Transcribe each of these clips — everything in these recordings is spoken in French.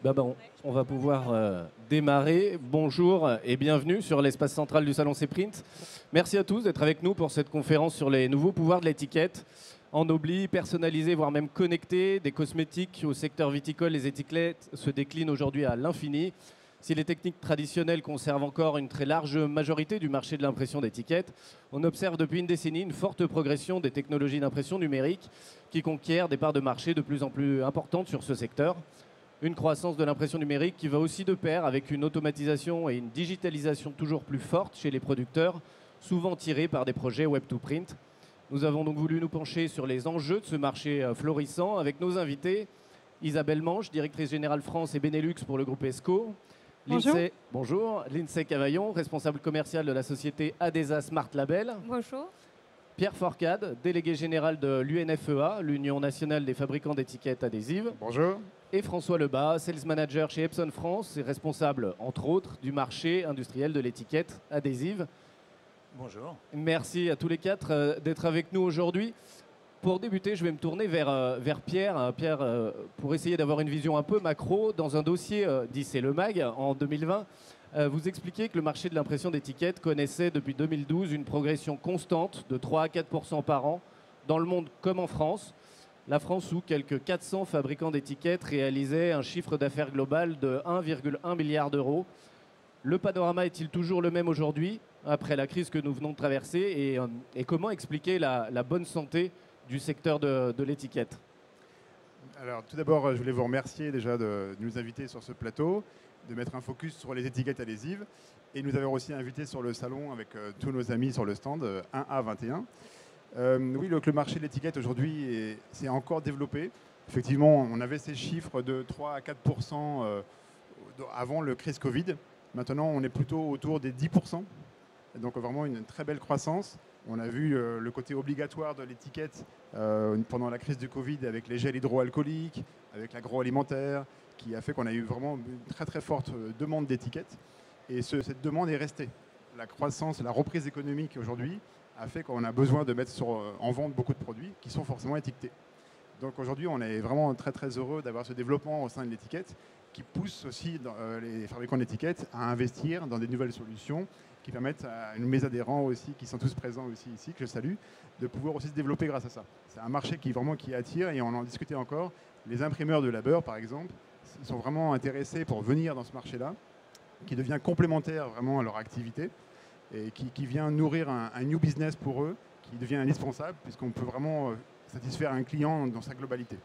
Bon, on va pouvoir démarrer. Bonjour et bienvenue sur l'espace central du Salon Cprint. Merci à tous d'être avec nous pour cette conférence sur les nouveaux pouvoirs de l'étiquette. Ennobli, personnalisé, voire même connecté, des cosmétiques au secteur viticole, les étiquettes se déclinent aujourd'hui à l'infini. Si les techniques traditionnelles conservent encore une très large majorité du marché de l'impression d'étiquettes, on observe depuis une décennie une forte progression des technologies d'impression numérique qui conquièrent des parts de marché de plus en plus importantes sur ce secteur. Une croissance de l'impression numérique qui va aussi de pair avec une automatisation et une digitalisation toujours plus forte chez les producteurs, souvent tirés par des projets Web2Print. Nous avons donc voulu nous pencher sur les enjeux de ce marché florissant avec nos invités. Isabelle Manche, directrice générale France et Benelux pour le groupe ESCO. Bonjour. Bonjour. Lindsay Cavaillon, responsable commercial de la société Adesa Smart Label. Bonjour. Pierre Forcade, délégué général de l'UNFEA, l'Union nationale des fabricants d'étiquettes adhésives. Bonjour. Et François Lebas, sales manager chez Epson France et responsable, entre autres, du marché industriel de l'étiquette adhésive. Bonjour. Merci à tous les quatre d'être avec nous aujourd'hui. Pour débuter, je vais me tourner vers Pierre. Pierre, pour essayer d'avoir une vision un peu macro, dans un dossier d'IC Le Mag en 2020, vous expliquez que le marché de l'impression d'étiquettes connaissait depuis 2012 une progression constante de 3 à 4% par an, dans le monde comme en France. La France où quelques 400 fabricants d'étiquettes réalisaient un chiffre d'affaires global de 1,1 milliard d'euros. Le panorama est-il toujours le même aujourd'hui, après la crise que nous venons de traverser, et comment expliquer la bonne santé du secteur de l'étiquette? Alors tout d'abord, je voulais vous remercier déjà de nous inviter sur ce plateau, de mettre un focus sur les étiquettes adhésives, et nous avons aussi invité sur le salon avec tous nos amis sur le stand 1A21. Oui, le marché de l'étiquette aujourd'hui s'est encore développé. Effectivement, on avait ces chiffres de 3 à 4% avant le crise Covid. Maintenant, on est plutôt autour des 10%. Donc vraiment une très belle croissance. On a vu le côté obligatoire de l'étiquette pendant la crise du Covid avec les gels hydroalcooliques, avec l'agroalimentaire, qui a fait qu'on a eu vraiment une très très forte demande d'étiquettes. Et cette demande est restée. La croissance, la reprise économique aujourd'hui a fait qu'on a besoin de mettre en vente beaucoup de produits qui sont forcément étiquetés. Donc aujourd'hui, on est vraiment très très heureux d'avoir ce développement au sein de l'étiquette qui pousse aussi les fabricants d'étiquettes à investir dans des nouvelles solutions qui permettent à mes adhérents aussi, qui sont tous présents aussi ici, que je salue, de pouvoir aussi se développer grâce à ça. C'est un marché qui attire, et on en discutait encore. Les imprimeurs de labeur, par exemple, sont vraiment intéressés pour venir dans ce marché-là, qui devient complémentaire vraiment à leur activité, et qui vient nourrir un new business pour eux, qui devient indispensable, puisqu'on peut vraiment satisfaire un client dans sa globalité.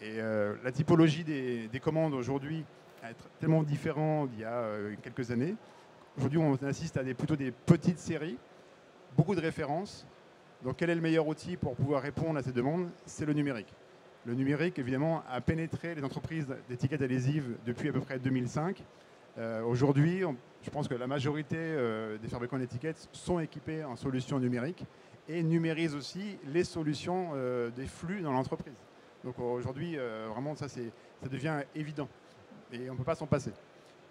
Et la typologie des commandes aujourd'hui est tellement différente d'il y a quelques années. Aujourd'hui, on assiste à plutôt des petites séries, beaucoup de références. Donc, quel est le meilleur outil pour pouvoir répondre à ces demandes? C'est le numérique. Le numérique, évidemment, a pénétré les entreprises d'étiquettes adhésives depuis à peu près 2005. Aujourd'hui, je pense que la majorité des fabricants d'étiquettes sont équipés en solutions numériques et numérisent aussi les solutions des flux dans l'entreprise. Donc aujourd'hui, vraiment, ça devient évident et on ne peut pas s'en passer.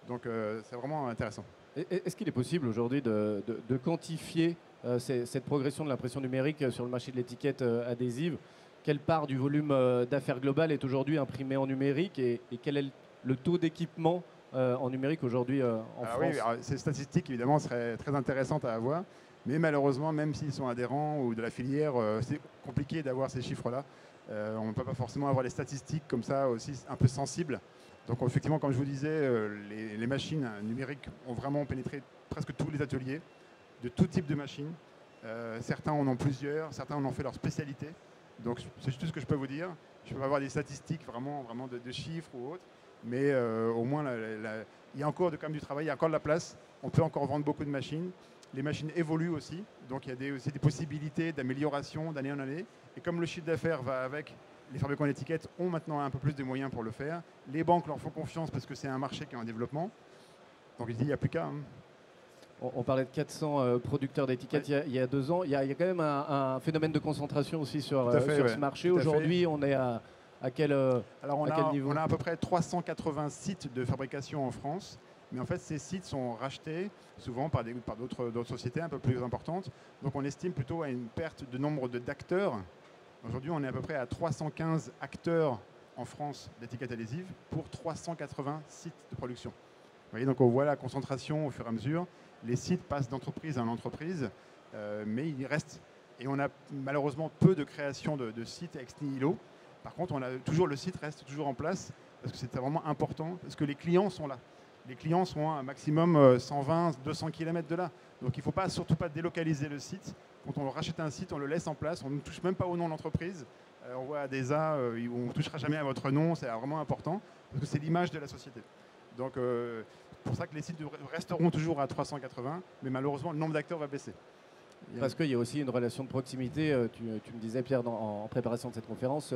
Donc c'est vraiment intéressant. Est-ce qu'il est possible aujourd'hui de quantifier cette progression de l'impression numérique sur le marché de l'étiquette adhésive? Quelle part du volume d'affaires global est aujourd'hui imprimée en numérique et quel est le taux d'équipement en numérique aujourd'hui en France? Oui, ces statistiques, évidemment, seraient très intéressantes à avoir. Mais malheureusement, même s'ils sont adhérents ou de la filière, c'est compliqué d'avoir ces chiffres-là. On ne peut pas forcément avoir les statistiques comme ça aussi un peu sensibles. Donc effectivement, comme je vous disais, les machines numériques ont vraiment pénétré presque tous les ateliers, de tout type de machines. Certains en ont plusieurs, certains en ont fait leur spécialité. Donc c'est tout ce que je peux vous dire. Je ne peux pas avoir des statistiques vraiment de chiffres ou autres. Mais au moins, il y a encore quand même du travail, il y a encore de la place. On peut encore vendre beaucoup de machines. Les machines évoluent aussi. Donc il y a aussi des possibilités d'amélioration d'année en année. Et comme le chiffre d'affaires va avec, les fabricants d'étiquettes ont maintenant un peu plus de moyens pour le faire. Les banques leur font confiance parce que c'est un marché qui est en développement. Donc il n'y a plus qu'à. On parlait de 400 producteurs d'étiquettes il y a 2 ans. Il y a quand même un phénomène de concentration aussi sur ce marché. Aujourd'hui, on est à quel niveau? On a à peu près 380 sites de fabrication en France. Mais en fait, ces sites sont rachetés souvent par d'autres sociétés un peu plus importantes. Donc on estime plutôt à une perte de nombre d'acteurs. Aujourd'hui, on est à peu près à 315 acteurs en France d'étiquettes adhésives pour 380 sites de production. Vous voyez, donc on voit la concentration au fur et à mesure. Les sites passent d'entreprise en entreprise, mais il reste, et on a malheureusement peu de création de sites ex nihilo. Par contre, le site reste toujours en place, parce que c'est vraiment important, parce que les clients sont là. Les clients sont à un maximum 120, 200 km de là. Donc il ne faut surtout pas délocaliser le site. Quand on rachète un site, on le laisse en place, on ne touche même pas au nom de l'entreprise. On voit Adesa, on ne touchera jamais à votre nom, c'est vraiment important, parce que c'est l'image de la société. Donc c'est pour ça que les sites resteront toujours à 380, mais malheureusement le nombre d'acteurs va baisser. Parce qu'il y a aussi une relation de proximité, tu me disais Pierre en préparation de cette conférence,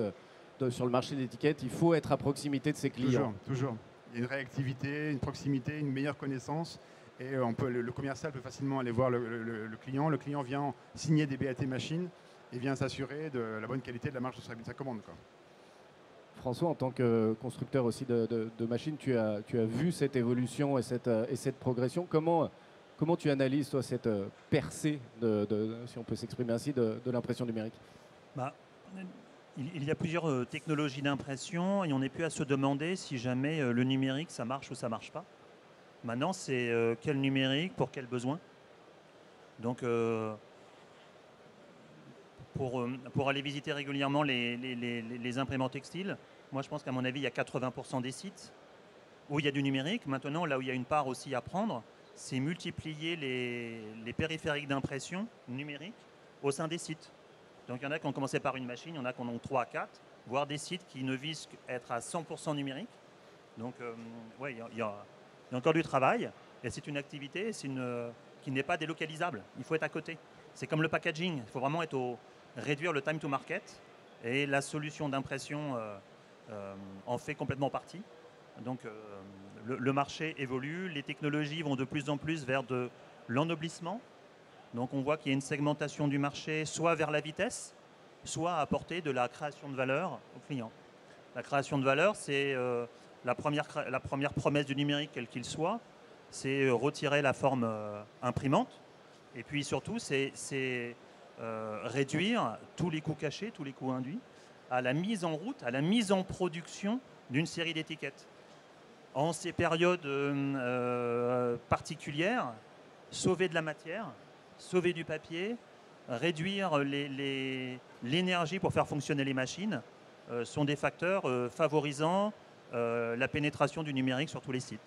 sur le marché de l'étiquette, il faut être à proximité de ses clients. Toujours. Il y a une réactivité, une proximité, une meilleure connaissance. Et le commercial peut facilement aller voir le client. Le client vient signer des BAT machines et vient s'assurer de la bonne qualité de la marge de sa commande, quoi. François, en tant que constructeur aussi de machines, tu as vu cette évolution et cette progression. Comment tu analyses, toi, cette percée, si on peut s'exprimer ainsi, de l'impression numérique? Il y a plusieurs technologies d'impression et on n'est plus à se demander si jamais le numérique, ça marche ou ça ne marche pas. Maintenant, c'est quel numérique, pour quel besoin. Donc, pour aller visiter régulièrement les imprimantes textiles, moi je pense qu'à mon avis, il y a 80% des sites où il y a du numérique. Maintenant, là où il y a une part aussi à prendre, c'est multiplier les périphériques d'impression numérique au sein des sites. Donc il y en a qui ont commencé par une machine, il y en a qui en ont 3 à 4, voire des sites qui ne visent qu'être à 100% numérique. Donc ouais, il y a encore du travail, et c'est une activité qui n'est pas délocalisable. Il faut être à côté. C'est comme le packaging, il faut vraiment réduire le time to market, et la solution d'impression en fait complètement partie. Donc le marché évolue, les technologies vont de plus en plus vers de l'ennoblissement. Donc on voit qu'il y a une segmentation du marché, soit vers la vitesse, soit à apporter de la création de valeur aux clients. La création de valeur, c'est la première promesse du numérique, quel qu'il soit, c'est retirer la forme imprimante. Et puis surtout, c'est réduire tous les coûts cachés, tous les coûts induits, à la mise en route, à la mise en production d'une série d'étiquettes. En ces périodes particulières, sauver de la matière, sauver du papier, réduire l'énergie pour faire fonctionner les machines sont des facteurs favorisant la pénétration du numérique sur tous les sites.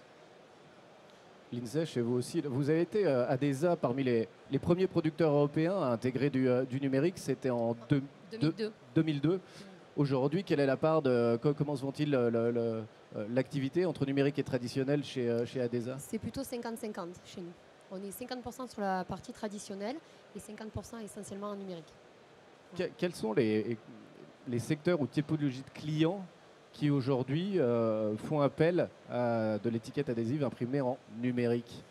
L'INSEE, chez vous aussi, vous avez été Adesa parmi les premiers producteurs européens à intégrer du numérique, c'était en 2002. Aujourd'hui, quelle est la part comment se vont-ils l'activité entre numérique et traditionnel chez Adesa? C'est plutôt 50-50 chez nous. On est 50% sur la partie traditionnelle et 50% essentiellement en numérique. Quels sont les secteurs ou typologies de clients qui aujourd'hui font appel à de l'étiquette adhésive imprimée en numérique?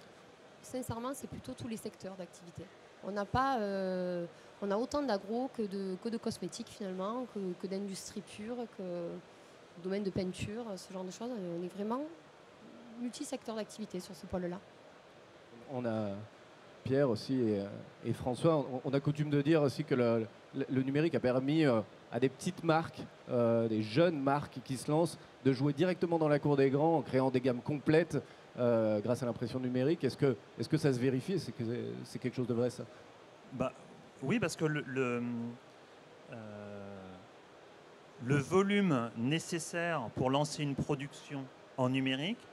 Sincèrement, c'est plutôt tous les secteurs d'activité. On a autant d'agro que de cosmétiques finalement, que d'industrie pure, que domaine de peinture, ce genre de choses. On est vraiment multi-secteur d'activité sur ce pôle-là. On a Pierre aussi et François, on a coutume de dire aussi que le numérique a permis à des petites marques, des jeunes marques qui se lancent, de jouer directement dans la cour des grands en créant des gammes complètes grâce à l'impression numérique. Est-ce que ça se vérifie? C'est quelque chose de vrai, ça? Oui, parce que le volume nécessaire pour lancer une production en numérique,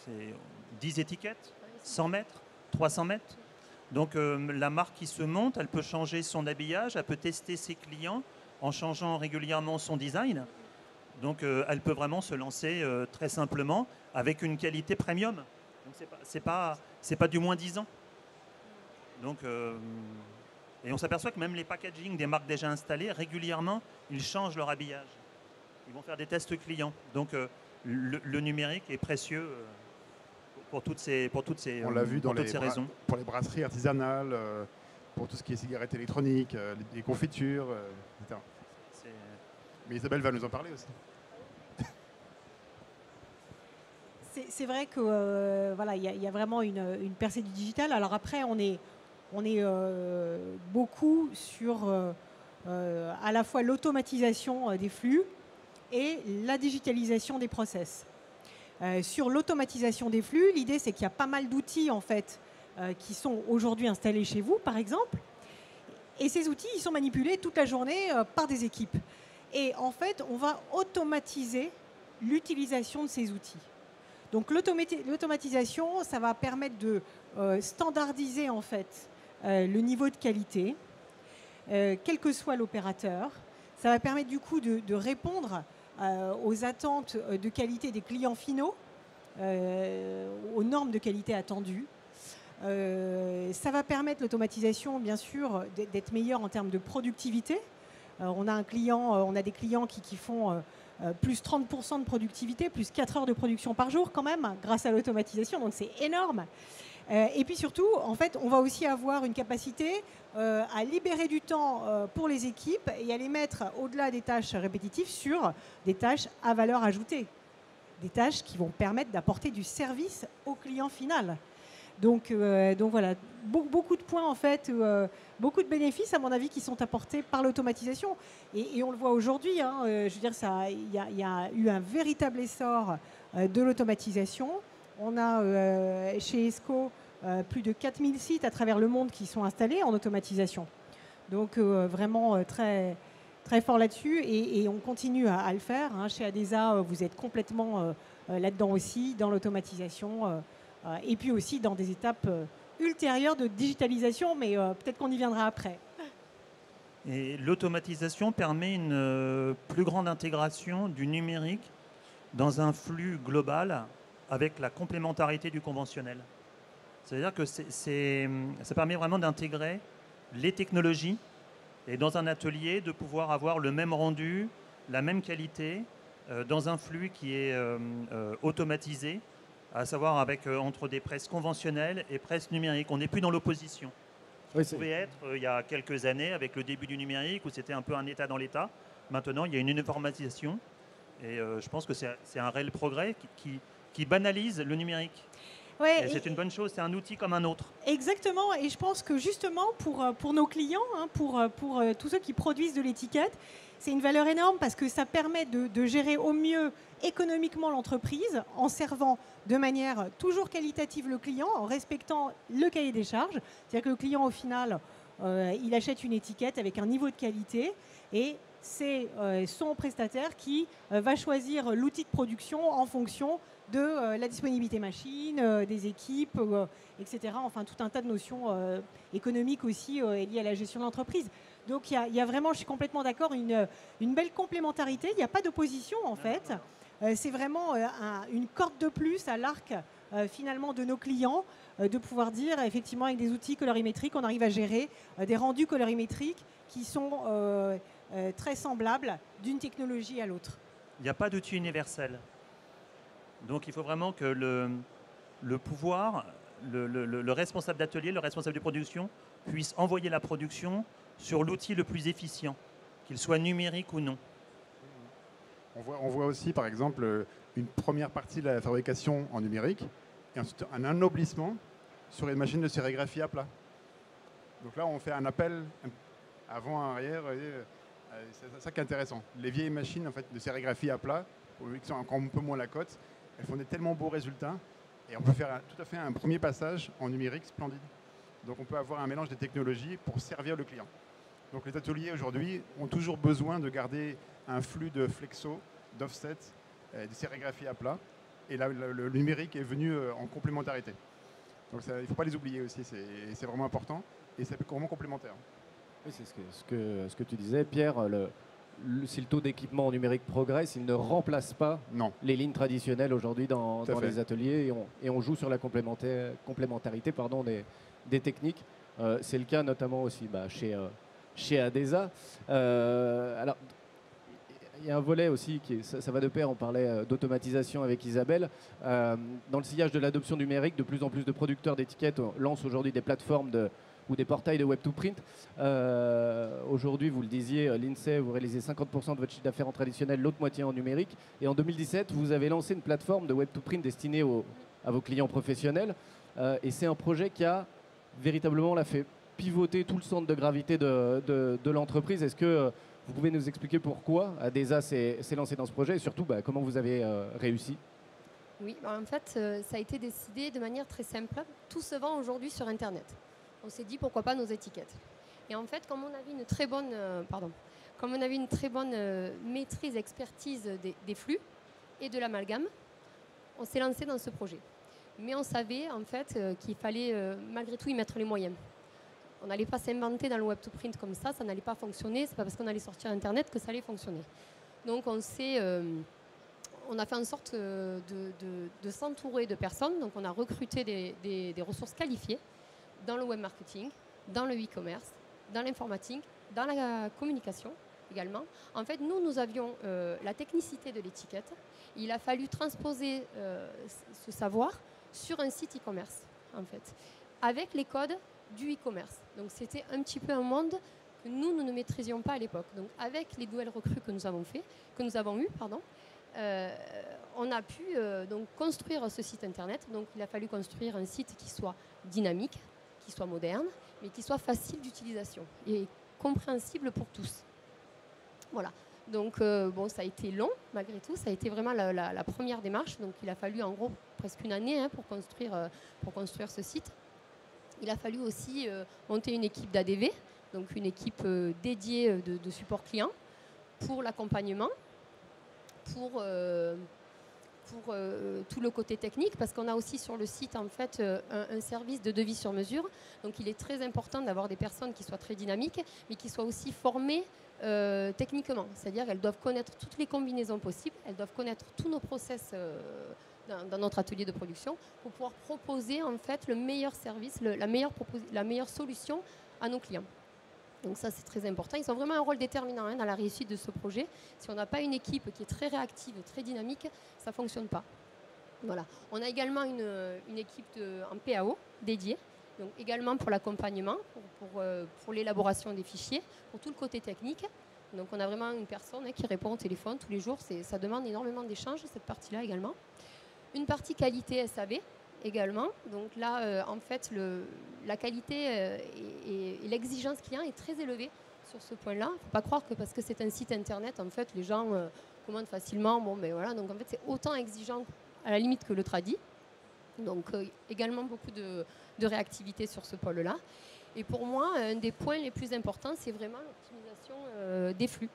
c'est 10 étiquettes, 100 mètres, 300 mètres. Donc la marque qui se monte, elle peut changer son habillage, elle peut tester ses clients en changeant régulièrement son design. Donc elle peut vraiment se lancer très simplement avec une qualité premium. Donc c'est pas du moins 10 ans. Donc, et on s'aperçoit que même les packaging des marques déjà installées, régulièrement, ils changent leur habillage. Ils vont faire des tests clients. Donc le numérique est précieux pour toutes ces On l'a vu dans raisons. Pour les brasseries artisanales, pour tout ce qui est cigarettes électroniques, les confitures, etc. Mais Isabelle va nous en parler aussi. C'est vrai que voilà, il y a vraiment une percée du digital. Alors après, on est beaucoup sur à la fois l'automatisation des flux et la digitalisation des process. Sur l'automatisation des flux, l'idée c'est qu'il y a pas mal d'outils en fait qui sont aujourd'hui installés chez vous, par exemple. Et ces outils, ils sont manipulés toute la journée par des équipes. Et en fait, on va automatiser l'utilisation de ces outils. Donc l'automatisation, ça va permettre de standardiser en fait le niveau de qualité, quel que soit l'opérateur. Ça va permettre du coup de répondre aux attentes de qualité des clients finaux, aux normes de qualité attendues. Ça va permettre l'automatisation, bien sûr, d'être meilleur en termes de productivité. On a des clients qui font plus 30% de productivité, plus 4 heures de production par jour quand même, grâce à l'automatisation, donc c'est énorme. Et puis surtout, en fait, on va aussi avoir une capacité à libérer du temps pour les équipes et à les mettre au-delà des tâches répétitives sur des tâches à valeur ajoutée, des tâches qui vont permettre d'apporter du service au client final. Donc voilà, beaucoup de points en fait, beaucoup de bénéfices à mon avis qui sont apportés par l'automatisation. Et on le voit aujourd'hui, hein, je veux dire, il y a eu un véritable essor de l'automatisation. On a chez ESCO plus de 4000 sites à travers le monde qui sont installés en automatisation. Donc vraiment très, très fort là-dessus et on continue à le faire. Hein. Chez ADESA, vous êtes complètement là-dedans aussi, dans l'automatisation. Et puis aussi dans des étapes ultérieures de digitalisation, mais peut-être qu'on y viendra après. Et l'automatisation permet une plus grande intégration du numérique dans un flux global avec la complémentarité du conventionnel. C'est-à-dire que ça permet vraiment d'intégrer les technologies et dans un atelier de pouvoir avoir le même rendu, la même qualité dans un flux qui est automatisé, à savoir avec entre des presses conventionnelles et presses numériques. On n'est plus dans l'opposition. Oui, Ça pouvait être il y a quelques années avec le début du numérique où c'était un peu un état dans l'état. Maintenant, il y a une uniformisation et je pense que c'est un réel progrès qui banalise le numérique. Ouais, et c'est une bonne chose, c'est un outil comme un autre. Exactement, et je pense que justement pour nos clients, hein, pour tous ceux qui produisent de l'étiquette, c'est une valeur énorme parce que ça permet de gérer au mieux économiquement l'entreprise en servant de manière toujours qualitative le client, en respectant le cahier des charges. C'est-à-dire que le client, au final, il achète une étiquette avec un niveau de qualité et c'est son prestataire qui va choisir l'outil de production en fonction de la disponibilité machine, des équipes, etc. Enfin, tout un tas de notions économiques aussi liées à la gestion de l'entreprise. Donc, il y a vraiment, je suis complètement d'accord, une belle complémentarité. Il n'y a pas d'opposition, en fait. C'est vraiment une corde de plus à l'arc, finalement, de nos clients, de pouvoir dire, effectivement, avec des outils colorimétriques, on arrive à gérer des rendus colorimétriques qui sont très semblables d'une technologie à l'autre. Il n'y a pas d'outil universel. Donc, il faut vraiment que le pouvoir, le responsable d'atelier, le responsable de production, puisse envoyer la production sur l'outil le plus efficient, qu'il soit numérique ou non. On voit aussi, par exemple, une première partie de la fabrication en numérique et ensuite un ennoblissement sur une machine de sérigraphie à plat. Donc là, on fait un appel avant, arrière. C'est ça qui est intéressant. Les vieilles machines en fait, de sérigraphie à plat, qui sont encore un peu moins la cote, elles font des tellement beaux résultats et on peut faire tout à fait un premier passage en numérique splendide. Donc on peut avoir un mélange des technologies pour servir le client. Donc les ateliers aujourd'hui ont toujours besoin de garder un flux de flexo, d'offset, de sérigraphie à plat. Et là, le numérique est venu en complémentarité. Donc ça, il ne faut pas les oublier aussi, c'est vraiment important et c'est vraiment complémentaire. Oui, c'est ce que tu disais, Pierre. Si le taux d'équipement numérique progresse, il ne remplace pas les lignes traditionnelles aujourd'hui dans les ateliers et on joue sur la complémentarité des techniques. C'est le cas notamment aussi chez ADESA. Alors, il y a un volet aussi, ça va de pair, on parlait d'automatisation avec Isabelle. Dans le sillage de l'adoption numérique, de plus en plus de producteurs d'étiquettes lancent aujourd'hui des plateformes ou des portails de Web2Print. Aujourd'hui, vous le disiez, l'INSEE, vous réalisez 50% de votre chiffre d'affaires en traditionnel, l'autre moitié en numérique. Et en 2017, vous avez lancé une plateforme de Web2Print destinée à vos clients professionnels. Et c'est un projet qui a véritablement fait pivoter tout le centre de gravité de l'entreprise. Est-ce que Vous pouvez nous expliquer pourquoi Adesa s'est lancé dans ce projet et surtout comment vous avez réussi? Oui, en fait, ça a été décidé de manière très simple. Tout se vend aujourd'hui sur Internet. On s'est dit pourquoi pas nos étiquettes. Et en fait, comme on avait une très bonne, maîtrise, expertise des flux et de l'amalgame, on s'est lancé dans ce projet. Mais on savait en fait qu'il fallait malgré tout y mettre les moyens. On n'allait pas s'inventer dans le web to print comme ça n'allait pas fonctionner. C'est pas parce qu'on allait sortir Internet que ça allait fonctionner. Donc on a fait en sorte de s'entourer de personnes. Donc on a recruté des ressources qualifiées dans le web marketing, dans le e-commerce, dans l'informatique, dans la communication également. En fait, nous avions la technicité de l'étiquette. Il a fallu transposer ce savoir sur un site e-commerce, en fait, avec les codes du e-commerce. Donc c'était un petit peu un monde que nous ne maîtrisions pas à l'époque. Donc avec les nouvelles recrues que nous avons eues, on a pu donc construire ce site internet. Donc il a fallu construire un site qui soit dynamique, qui soit moderne, mais qui soit facile d'utilisation et compréhensible pour tous. Voilà. Donc ça a été long malgré tout. Ça a été vraiment la première démarche. Donc il a fallu en gros presque une année pour construire ce site. Il a fallu aussi monter une équipe d'ADV, donc une équipe dédiée de support client pour l'accompagnement, pour tout le côté technique, parce qu'on a aussi sur le site en fait un service de devis sur mesure. Donc il est très important d'avoir des personnes qui soient très dynamiques, mais qui soient aussi formées techniquement. C'est-à-dire qu'elles doivent connaître toutes les combinaisons possibles, elles doivent connaître tous nos process dans notre atelier de production pour pouvoir proposer en fait le meilleur service, la meilleure solution à nos clients. Donc ça, c'est très important. Ils ont vraiment un rôle déterminant dans la réussite de ce projet. Si on n'a pas une équipe qui est très réactive, très dynamique, ça ne fonctionne pas. Voilà. On a également une équipe en PAO dédiée, donc également pour l'accompagnement, pour l'élaboration des fichiers, pour tout le côté technique. Donc on a vraiment une personne qui répond au téléphone tous les jours. Ça demande énormément d'échanges, cette partie-là également. Une partie qualité SAV également. Donc là, en fait, la qualité et l'exigence client est très élevée sur ce point-là. Il ne faut pas croire que parce que c'est un site internet, en fait, les gens commandent facilement. Voilà. Donc en fait, c'est autant exigeant à la limite que le tradi. Donc également beaucoup de réactivité sur ce pôle-là. Et pour moi, un des points les plus importants, c'est vraiment l'optimisation des flux.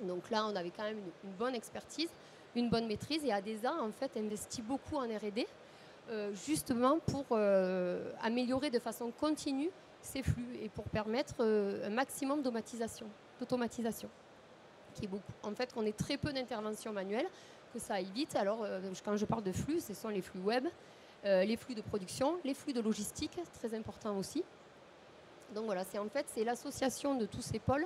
Donc là, on avait quand même une bonne expertise, une bonne maîtrise, et Adesa en fait investit beaucoup en R&D justement pour améliorer de façon continue ces flux et pour permettre un maximum d'automatisation, qui est beaucoup. En fait, qu'on ait très peu d'interventions manuelles, que ça aille vite. Alors, quand je parle de flux, ce sont les flux web, les flux de production, les flux de logistique, très important aussi. Donc voilà, c'est l'association de tous ces pôles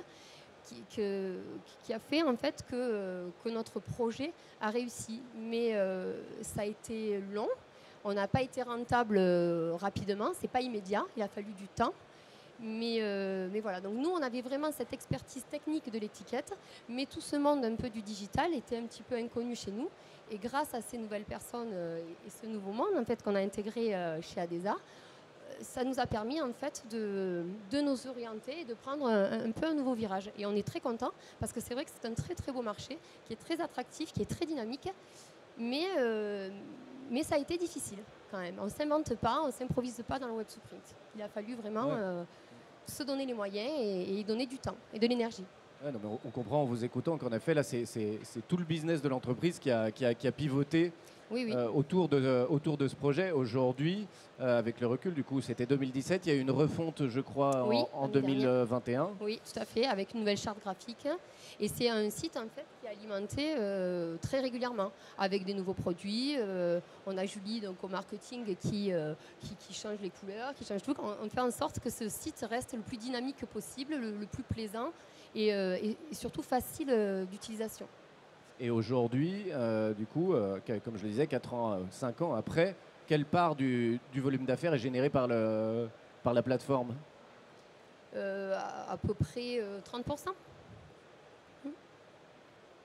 qui a fait en fait que notre projet a réussi. Mais ça a été long. On n'a pas été rentable rapidement. C'est pas immédiat. Il a fallu du temps. Mais voilà. Donc nous, on avait vraiment cette expertise technique de l'étiquette, mais tout ce monde un peu du digital était un petit peu inconnu chez nous. Et grâce à ces nouvelles personnes et ce nouveau monde en fait qu'on a intégré chez Adesa, ça nous a permis en fait de nous orienter et de prendre un peu un nouveau virage. Et on est très contents parce que c'est vrai que c'est un très très beau marché qui est très attractif, qui est très dynamique, mais ça a été difficile quand même. On ne s'invente pas, on ne s'improvise pas dans le web to print. Il a fallu vraiment se donner les moyens et y donner du temps et de l'énergie. Ouais, non, mais on comprend en vous écoutant qu'en effet, là, c'est tout le business de l'entreprise qui a pivoté autour de ce projet. Aujourd'hui, avec le recul, du coup, c'était 2017. Il y a eu une refonte, je crois, en 2021. Oui, tout à fait, avec une nouvelle charte graphique. Et c'est un site, en fait, qui est alimenté très régulièrement, avec des nouveaux produits. On a Julie, donc, au marketing, qui change les couleurs, qui change tout. On fait en sorte que ce site reste le plus dynamique possible, le plus plaisant et surtout facile d'utilisation. Et aujourd'hui, du coup, comme je le disais, 5 ans après, quelle part du volume d'affaires est générée par la plateforme ? À peu près 30%.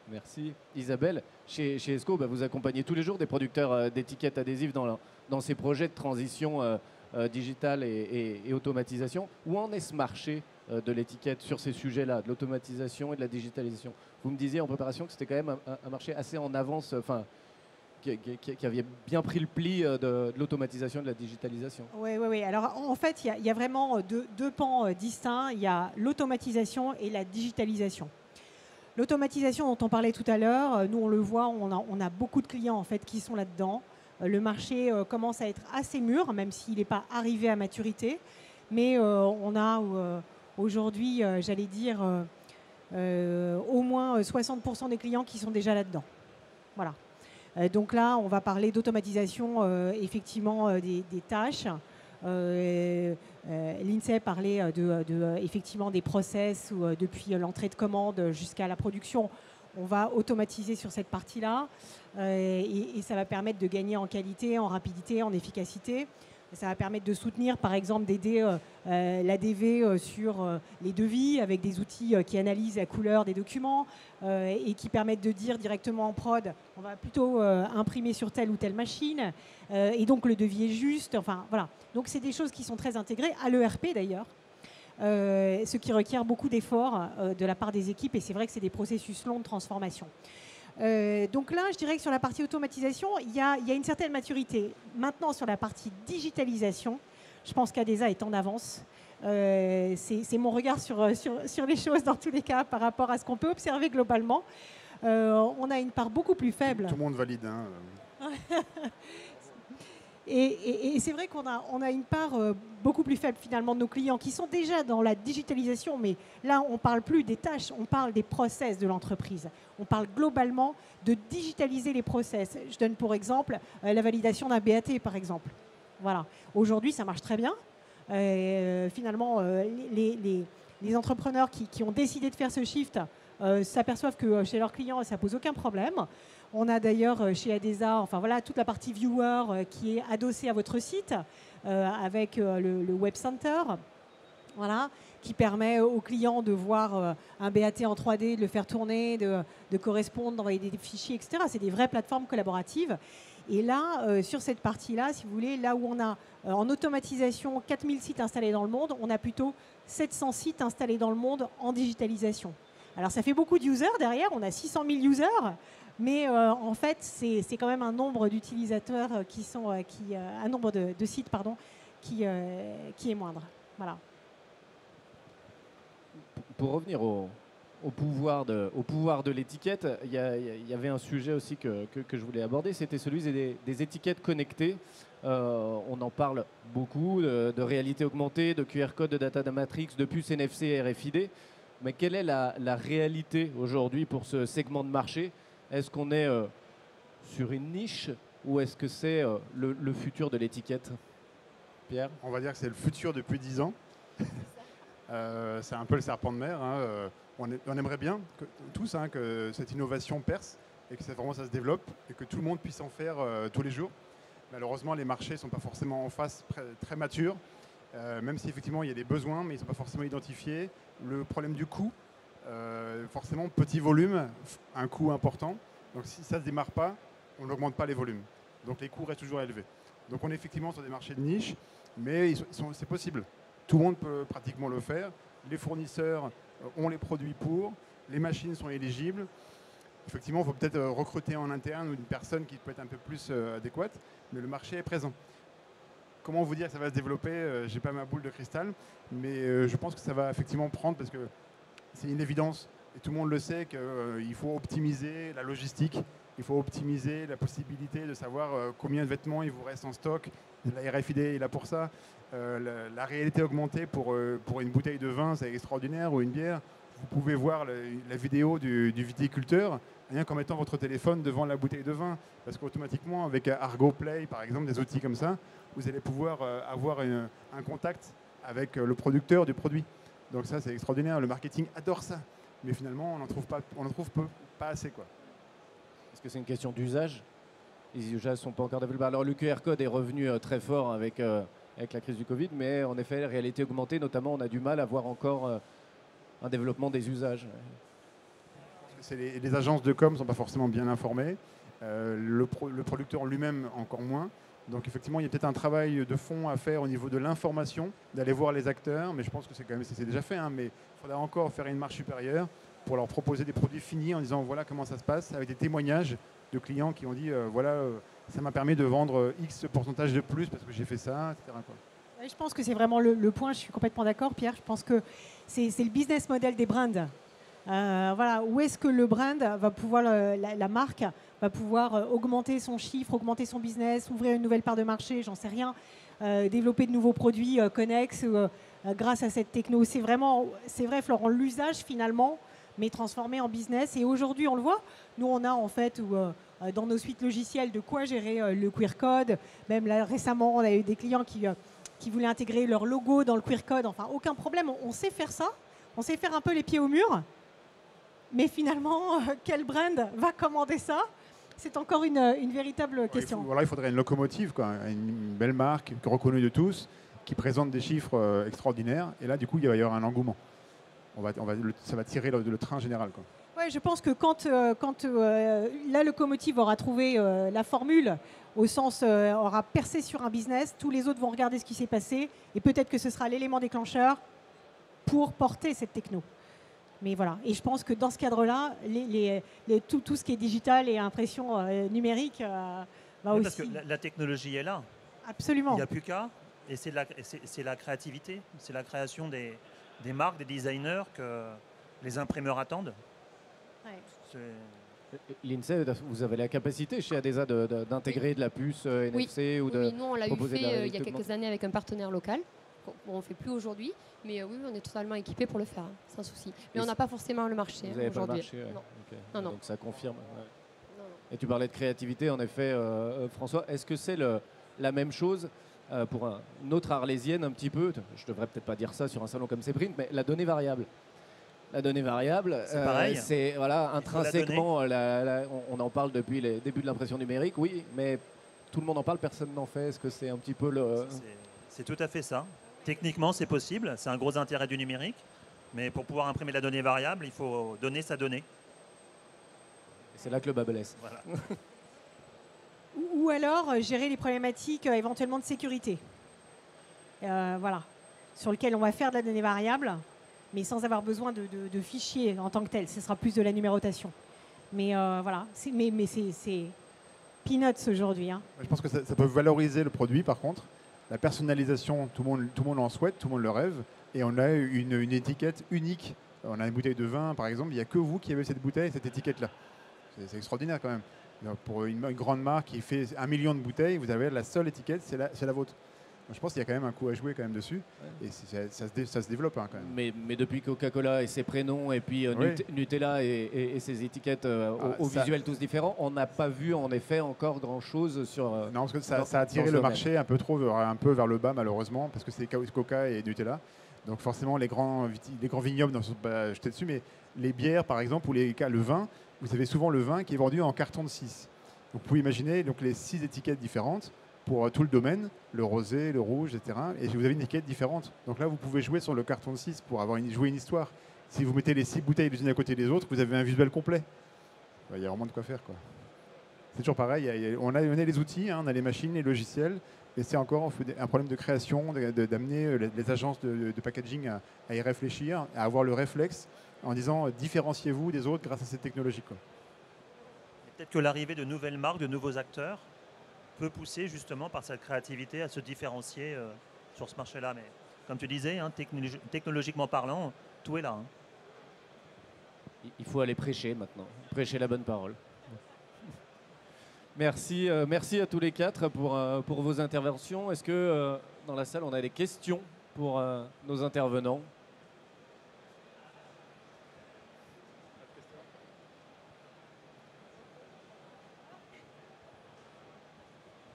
Merci. Isabelle, chez Esco, vous accompagnez tous les jours des producteurs d'étiquettes adhésives dans ces projets de transition digitale et automatisation. Où en est ce marché de l'étiquette sur ces sujets-là, de l'automatisation et de la digitalisation. Vous me disiez en préparation que c'était quand même un marché assez en avance, enfin, qui avait bien pris le pli de l'automatisation et de la digitalisation. Oui. Alors, en fait, il y a vraiment deux pans distincts. Il y a l'automatisation et la digitalisation. L'automatisation dont on parlait tout à l'heure, nous, on le voit, on a beaucoup de clients en fait, qui sont là-dedans. Le marché commence à être assez mûr, même s'il n'est pas arrivé à maturité. Mais on a aujourd'hui, j'allais dire, au moins 60% des clients qui sont déjà là-dedans. Voilà. Donc là, on va parler d'automatisation effectivement des tâches. L'INSEE parlait effectivement des process où, depuis l'entrée de commande jusqu'à la production, on va automatiser sur cette partie-là et ça va permettre de gagner en qualité, en rapidité, en efficacité. Ça va permettre de soutenir, par exemple, d'aider l'ADV sur les devis avec des outils qui analysent la couleur des documents et qui permettent de dire directement en prod, on va plutôt imprimer sur telle ou telle machine et donc le devis est juste. Enfin, voilà. Donc, c'est des choses qui sont très intégrées à l'ERP d'ailleurs, ce qui requiert beaucoup d'efforts de la part des équipes et c'est vrai que c'est des processus longs de transformation. Donc là, je dirais que sur la partie automatisation, il y a une certaine maturité. Maintenant, sur la partie digitalisation, je pense qu'ADESA est en avance. C'est mon regard sur les choses, dans tous les cas, par rapport à ce qu'on peut observer globalement. On a une part beaucoup plus faible. Tout le monde valide. Hein. Et c'est vrai qu'on a une part beaucoup plus faible finalement de nos clients qui sont déjà dans la digitalisation, mais là on ne parle plus des tâches, on parle des process de l'entreprise. On parle globalement de digitaliser les process. Je donne pour exemple la validation d'un BAT par exemple. Voilà. Aujourd'hui ça marche très bien. Finalement les entrepreneurs qui ont décidé de faire ce shift s'aperçoivent que chez leurs clients ça ne pose aucun problème. On a d'ailleurs chez ADESA, enfin voilà, toute la partie viewer qui est adossée à votre site avec le Web Center, voilà, qui permet aux clients de voir un BAT en 3D, de le faire tourner, de correspondre, d'envoyer des fichiers, etc. C'est des vraies plateformes collaboratives. Et là, sur cette partie-là, si vous voulez, là où on a en automatisation 4000 sites installés dans le monde, on a plutôt 700 sites installés dans le monde en digitalisation. Alors ça fait beaucoup d'users derrière, on a 600 000 users. Mais en fait, c'est quand même un nombre d'utilisateurs un nombre de sites pardon, qui est moindre. Voilà. Pour revenir au pouvoir de l'étiquette, il y avait un sujet aussi que je voulais aborder, c'était celui des étiquettes connectées. On en parle beaucoup, de réalité augmentée, de QR code, de data matrix, de puces NFC et RFID. Mais quelle est la réalité aujourd'hui pour ce segment de marché ? Est-ce qu'on est sur une niche ou est-ce que c'est le futur de l'étiquette ? Pierre ? On va dire que c'est le futur depuis 10 ans. C'est un peu le serpent de mer. Hein. On aimerait bien tous que cette innovation perce et que vraiment ça se développe et que tout le monde puisse en faire tous les jours. Malheureusement, les marchés ne sont pas forcément en face très matures, même si effectivement il y a des besoins, mais ils ne sont pas forcément identifiés. Le problème du coût, forcément petit volume, un coût important. Donc si ça ne se démarre pas, on n'augmente pas les volumes. Donc les coûts restent toujours élevés. Donc on est effectivement sur des marchés de niche, mais c'est possible. Tout le monde peut pratiquement le faire. Les fournisseurs ont les produits pour, les machines sont éligibles. Effectivement, il faut peut-être recruter en interne une personne qui peut être un peu plus adéquate, mais le marché est présent. Comment vous dire que ça va se développer ? Je n'ai pas ma boule de cristal, mais je pense que ça va effectivement prendre parce que c'est une évidence et tout le monde le sait qu'il faut optimiser la logistique, il faut optimiser la possibilité de savoir combien de vêtements il vous reste en stock. La RFID est là pour ça. La réalité augmentée pour une bouteille de vin, c'est extraordinaire, ou une bière. Vous pouvez voir la vidéo du viticulteur rien qu'en mettant votre téléphone devant la bouteille de vin. Parce qu'automatiquement, avec Argo Play, par exemple, des outils comme ça, vous allez pouvoir avoir un contact avec le producteur du produit. Donc ça, c'est extraordinaire. Le marketing adore ça. Mais finalement, on n'en trouve pas assez, quoi. Est-ce que c'est une question d'usage ? Les usages ne sont pas encore développés. Alors, le QR code est revenu très fort avec la crise du Covid, mais en effet, la réalité augmentée, notamment, on a du mal à voir encore un développement des usages. Les agences de com ne sont pas forcément bien informées. Le producteur lui-même, encore moins. Donc effectivement, il y a peut-être un travail de fond à faire au niveau de l'information, d'aller voir les acteurs, mais je pense que c'est déjà fait, hein, mais il faudra encore faire une marche supérieure pour leur proposer des produits finis en disant voilà comment ça se passe, avec des témoignages de clients qui ont dit ça m'a permis de vendre X pourcentage de plus parce que j'ai fait ça, etc. quoi. Je pense que c'est vraiment le point, je suis complètement d'accord Pierre, je pense que c'est le business model des brands. Voilà, où est-ce que le brand va pouvoir, la marque va pouvoir augmenter son chiffre, augmenter son business, ouvrir une nouvelle part de marché, j'en sais rien, développer de nouveaux produits connexes grâce à cette techno. C'est vrai Florent, l'usage finalement, mais transformé en business. Et aujourd'hui, on le voit, nous on a en fait dans nos suites logicielles de quoi gérer le QR code. Même là récemment, on a eu des clients qui voulaient intégrer leur logo dans le QR code. Enfin, aucun problème, on sait faire ça. On sait faire un peu les pieds au mur. Mais finalement, quel brand va commander ça? C'est encore une véritable question. Il faudrait une locomotive, quoi, une belle marque reconnue de tous, qui présente des chiffres extraordinaires. Et là, du coup, il va y avoir un engouement. Ça va tirer le train général, quoi. Ouais, je pense que quand la locomotive aura trouvé la formule, au sens aura percé sur un business, tous les autres vont regarder ce qui s'est passé et peut-être que ce sera l'élément déclencheur pour porter cette techno. Mais voilà, et je pense que dans ce cadre-là, tout ce qui est digital et impression numérique va aussi... Parce que la technologie est là. Absolument. Il n'y a plus qu'à. Et c'est la créativité, c'est la création des marques, des designers que les imprimeurs attendent. Ouais. L'INSEE, vous avez la capacité chez ADESA d'intégrer de la puce NFC ou de... Oui, nous on l'a eu proposer de la fait il y a réalité quelques années avec un partenaire local. On ne fait plus aujourd'hui, mais oui, on est totalement équipé pour le faire, hein, sans souci. Mais on n'a pas forcément le marché Vous n'avez pas le aujourd'hui. marché, ouais. Non. Ok. Non, non. Donc ça confirme. Ouais. Non, non. Et tu parlais de créativité, en effet, François. Est-ce que c'est la même chose pour une autre arlésienne un petit peu? Je devrais peut-être pas dire ça sur un salon comme Cprint, mais la donnée variable. La donnée variable, c'est pareil. C'est intrinsèquement, on en parle depuis les débuts de l'impression numérique, oui, mais tout le monde en parle, personne n'en fait. Est-ce que c'est un petit peu le... C'est tout à fait ça. Techniquement, c'est possible. C'est un gros intérêt du numérique. Mais pour pouvoir imprimer la donnée variable, il faut donner sa donnée. C'est là que le bas blesse. Voilà. Ou alors gérer les problématiques éventuellement de sécurité. Voilà. Sur lequel on va faire de la donnée variable, mais sans avoir besoin de fichiers en tant que tel. Ce sera plus de la numérotation. Mais voilà. Mais c'est peanuts aujourd'hui. Hein. Je pense que ça peut valoriser le produit, par contre. La personnalisation, tout le monde en souhaite, tout le monde le rêve. Et on a une étiquette unique. On a une bouteille de vin, par exemple. Il n'y a que vous qui avez cette bouteille, cette étiquette-là. C'est extraordinaire quand même. Donc, pour une grande marque qui fait 1 million de bouteilles, vous avez la seule étiquette, c'est la vôtre. Donc, je pense qu'il y a quand même un coup à jouer quand même dessus. Ouais. Et ça se développe hein, quand même. Mais depuis Coca-Cola et ses prénoms, et puis Nutella et ses étiquettes au visuel tous différents, on n'a pas vu en effet encore grand-chose sur... non, parce que ça a attiré le marché un peu vers le bas malheureusement, parce que c'est Coca et Nutella. Donc forcément, les grands vignobles ne sont pas jetés dessus, mais les bières par exemple, ou le vin, vous avez souvent le vin qui est vendu en carton de 6. Donc vous pouvez imaginer donc, les 6 étiquettes différentes pour tout le domaine, le rosé, le rouge, etc. Et vous avez une étiquette différente. Donc là, vous pouvez jouer sur le carton de 6 pour jouer une histoire. Si vous mettez les 6 bouteilles les unes à côté des autres, vous avez un visuel complet. Il y a vraiment de quoi faire, quoi. C'est toujours pareil, on a les outils, hein, on a les machines, les logiciels, et c'est encore un problème de création, d'amener les agences de packaging à y réfléchir, à avoir le réflexe en disant différenciez-vous des autres grâce à cette technologie, quoi. Peut-être que l'arrivée de nouvelles marques, de nouveaux acteurs, peut pousser justement par cette créativité à se différencier sur ce marché-là. Mais comme tu disais, hein, technologiquement parlant, tout est là. Hein. Il faut aller prêcher maintenant, prêcher la bonne parole. Merci à tous les quatre pour vos interventions. Est-ce que dans la salle, on a des questions pour nos intervenants ?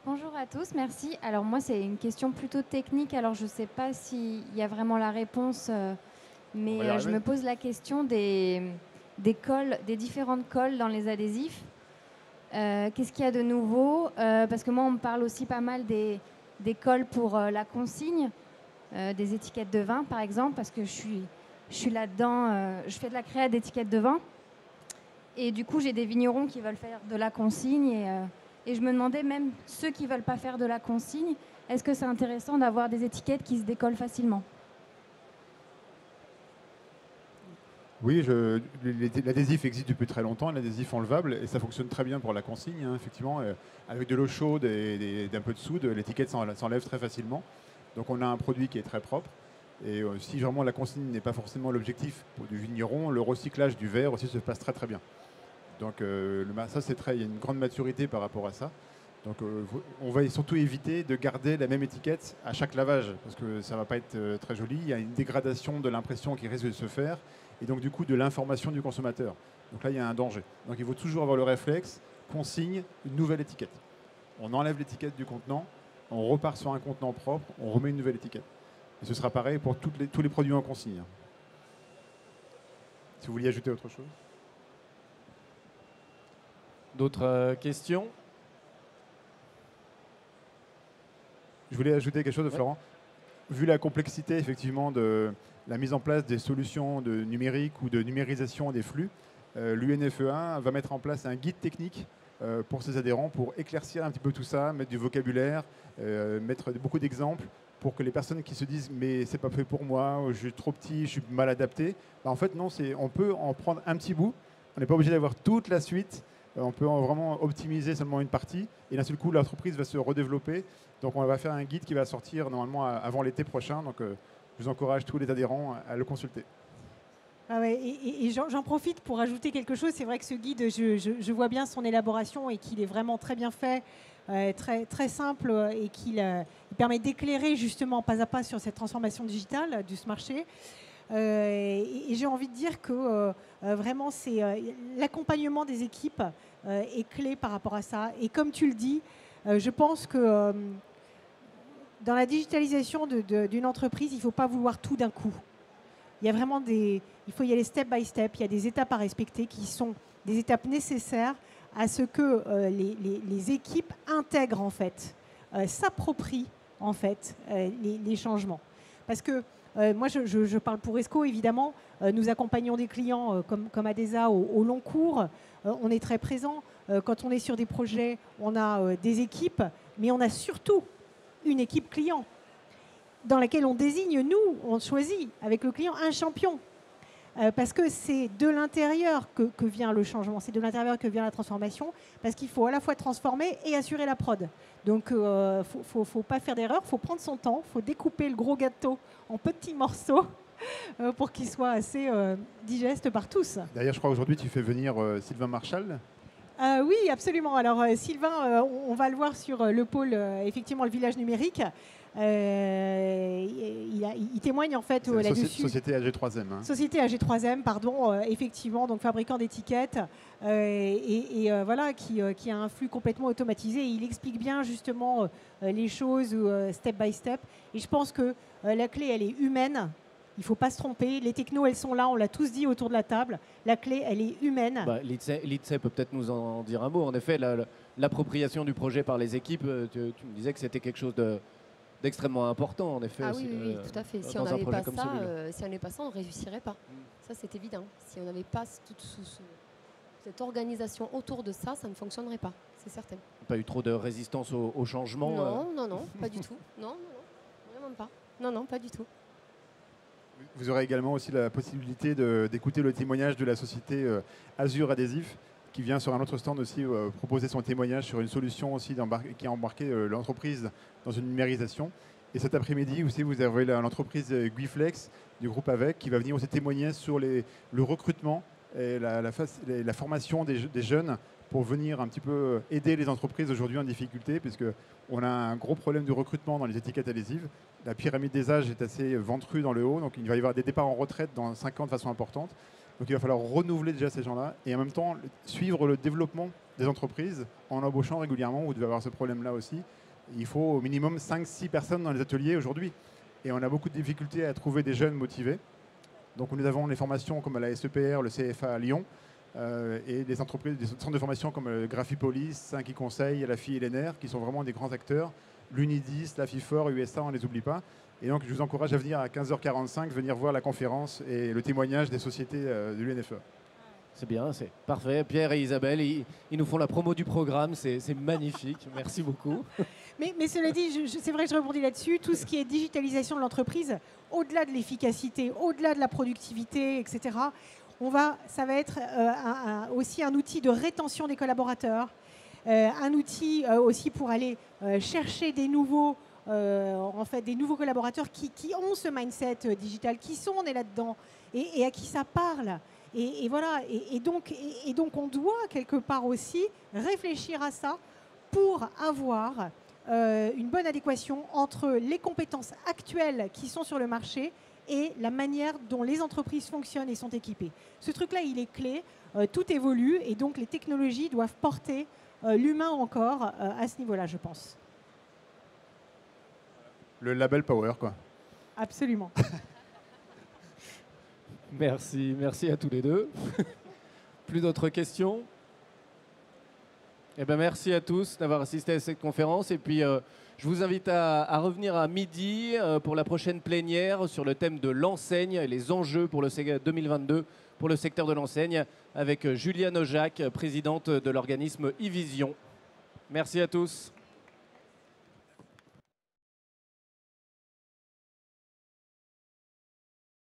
Bonjour à tous, merci. Alors moi, c'est une question plutôt technique. Alors je ne sais pas s'il y a vraiment la réponse, mais je me pose la question des colles, des différentes colles dans les adhésifs. Qu'est-ce qu'il y a de nouveau ? Parce que moi, on me parle aussi pas mal des colles pour la consigne, des étiquettes de vin, par exemple, parce que je suis là-dedans, je fais de la créa d'étiquettes de vin. Et du coup, j'ai des vignerons qui veulent faire de la consigne Et je me demandais, même ceux qui ne veulent pas faire de la consigne, est-ce que c'est intéressant d'avoir des étiquettes qui se décollent facilement? Oui, l'adhésif existe depuis très longtemps, l'adhésif enlevable, et ça fonctionne très bien pour la consigne, hein, effectivement. Avec de l'eau chaude et d'un peu de soude, l'étiquette s'enlève très facilement. Donc on a un produit qui est très propre. Et si vraiment la consigne n'est pas forcément l'objectif du vigneron, le recyclage du verre aussi se passe très très bien. Donc ça, il y a une grande maturité par rapport à ça. Donc on va surtout éviter de garder la même étiquette à chaque lavage, parce que ça ne va pas être très joli. Il y a une dégradation de l'impression qui risque de se faire, et donc du coup de l'information du consommateur. Donc là, il y a un danger. Donc il faut toujours avoir le réflexe, consigne, une nouvelle étiquette. On enlève l'étiquette du contenant, on repart sur un contenant propre, on remet une nouvelle étiquette. Et ce sera pareil pour tous les produits en consigne. Si vous vouliez ajouter autre chose. D'autres questions? Je voulais ajouter quelque chose, Florent. Vu la complexité, effectivement, de la mise en place des solutions de numérique ou de numérisation des flux, l'UNFEA va mettre en place un guide technique pour ses adhérents pour éclaircir un petit peu tout ça, mettre du vocabulaire, mettre beaucoup d'exemples pour que les personnes qui se disent « mais c'est pas fait pour moi, je suis trop petit, je suis mal adapté », en fait non, on peut en prendre un petit bout, on n'est pas obligé d'avoir toute la suite. On peut vraiment optimiser seulement une partie et d'un seul coup, l'entreprise va se redévelopper. Donc, on va faire un guide qui va sortir normalement avant l'été prochain. Donc, je vous encourage tous les adhérents à le consulter. Ah ouais, et j'en profite pour ajouter quelque chose. C'est vrai que ce guide, je vois bien son élaboration et qu'il est vraiment très bien fait, très, très simple et qu'il permet d'éclairer justement pas à pas sur cette transformation digitale de ce marché. Et j'ai envie de dire que vraiment, l'accompagnement des équipes est clé par rapport à ça. Et comme tu le dis, je pense que dans la digitalisation d'une entreprise, il ne faut pas vouloir tout d'un coup. Il faut y aller step by step. Il y a des étapes à respecter qui sont des étapes nécessaires à ce que les équipes intègrent en fait, s'approprient en fait les changements. Parce que moi, je parle pour ESCO, évidemment. Nous accompagnons des clients comme Adesa au long cours. On est très présent. Quand on est sur des projets, on a des équipes, mais on a surtout une équipe client dans laquelle on désigne, nous, on choisit avec le client un champion. Parce que c'est de l'intérieur que vient le changement, c'est de l'intérieur que vient la transformation, parce qu'il faut à la fois transformer et assurer la prod. Donc, il ne faut pas faire d'erreur, il faut prendre son temps, il faut découper le gros gâteau en petits morceaux pour qu'il soit assez digeste par tous. D'ailleurs, je crois aujourd'hui tu fais venir Sylvain Marchal. Oui, absolument. Alors, Sylvain, on va le voir sur le pôle, effectivement, le village numérique. Il témoigne en fait là-dessus. Société AG3M. Hein. Société AG3M, pardon, effectivement, donc fabricant d'étiquettes, voilà, qui a un flux complètement automatisé. Et il explique bien justement les choses step by step. Et je pense que la clé, elle est humaine. Il ne faut pas se tromper. Les technos, elles sont là. On l'a tous dit autour de la table. La clé, elle est humaine. L'ITSE peut peut-être nous en dire un mot. En effet, l'appropriation du projet par les équipes, tu me disais que c'était quelque chose d'extrêmement important, en effet. Ah oui, tout à fait. Si on n'avait pas ça, on ne réussirait pas. Ça, c'est évident. Si on n'avait pas cette organisation autour de ça, ça ne fonctionnerait pas. C'est certain. Pas eu trop de résistance au changement Non, pas du tout. Non, vraiment pas. Non, pas du tout. Vous aurez également aussi la possibilité d'écouter le témoignage de la société Azure Adhésif, qui vient sur un autre stand aussi proposer son témoignage sur une solution aussi qui a embarqué l'entreprise dans une numérisation. Et cet après-midi aussi, vous avez l'entreprise Guiflex du groupe AVEC qui va venir aussi témoigner sur le recrutement et la formation des jeunes pour venir un petit peu aider les entreprises aujourd'hui en difficulté, puisqu'on a un gros problème de recrutement dans les étiquettes adhésives. La pyramide des âges est assez ventrue dans le haut, donc il va y avoir des départs en retraite dans 5 ans de façon importante. Donc il va falloir renouveler déjà ces gens-là et en même temps suivre le développement des entreprises en embauchant régulièrement. Vous devez avoir ce problème-là aussi. Il faut au minimum 5-6 personnes dans les ateliers aujourd'hui. Et on a beaucoup de difficultés à trouver des jeunes motivés. Donc nous avons les formations comme à la SEPR, le CFA à Lyon, et des entreprises, des centres de formation comme Graphipolis, 5 Conseil, la FI et l'ENR, qui sont vraiment des grands acteurs. L'Unidis, la FIFOR, USA, on ne les oublie pas. Et donc, je vous encourage à venir à 15h45, venir voir la conférence et le témoignage des sociétés de l'UNFEA. C'est bien, c'est parfait. Pierre et Isabelle, ils nous font la promo du programme, c'est magnifique. Merci beaucoup. Mais cela dit, c'est vrai que je rebondis là-dessus, tout ce qui est digitalisation de l'entreprise, au-delà de l'efficacité, au-delà de la productivité, etc., ça va être aussi un outil de rétention des collaborateurs, un outil aussi pour aller chercher des nouveaux collaborateurs qui ont ce mindset digital, qui sont nés là-dedans et à qui ça parle. Et voilà. Et donc, on doit quelque part aussi réfléchir à ça pour avoir une bonne adéquation entre les compétences actuelles qui sont sur le marché et la manière dont les entreprises fonctionnent et sont équipées. Ce truc-là, il est clé. Tout évolue et donc les technologies doivent porter l'humain encore à ce niveau-là, je pense. Le label Power, quoi. Absolument. Merci à tous les deux. Plus d'autres questions? Eh bien, merci à tous d'avoir assisté à cette conférence. Et puis, je vous invite à revenir à midi pour la prochaine plénière sur le thème de l'enseigne et les enjeux pour le 2022 pour le secteur de l'enseigne avec Juliane Ojac, présidente de l'organisme e-Vision. Merci à tous.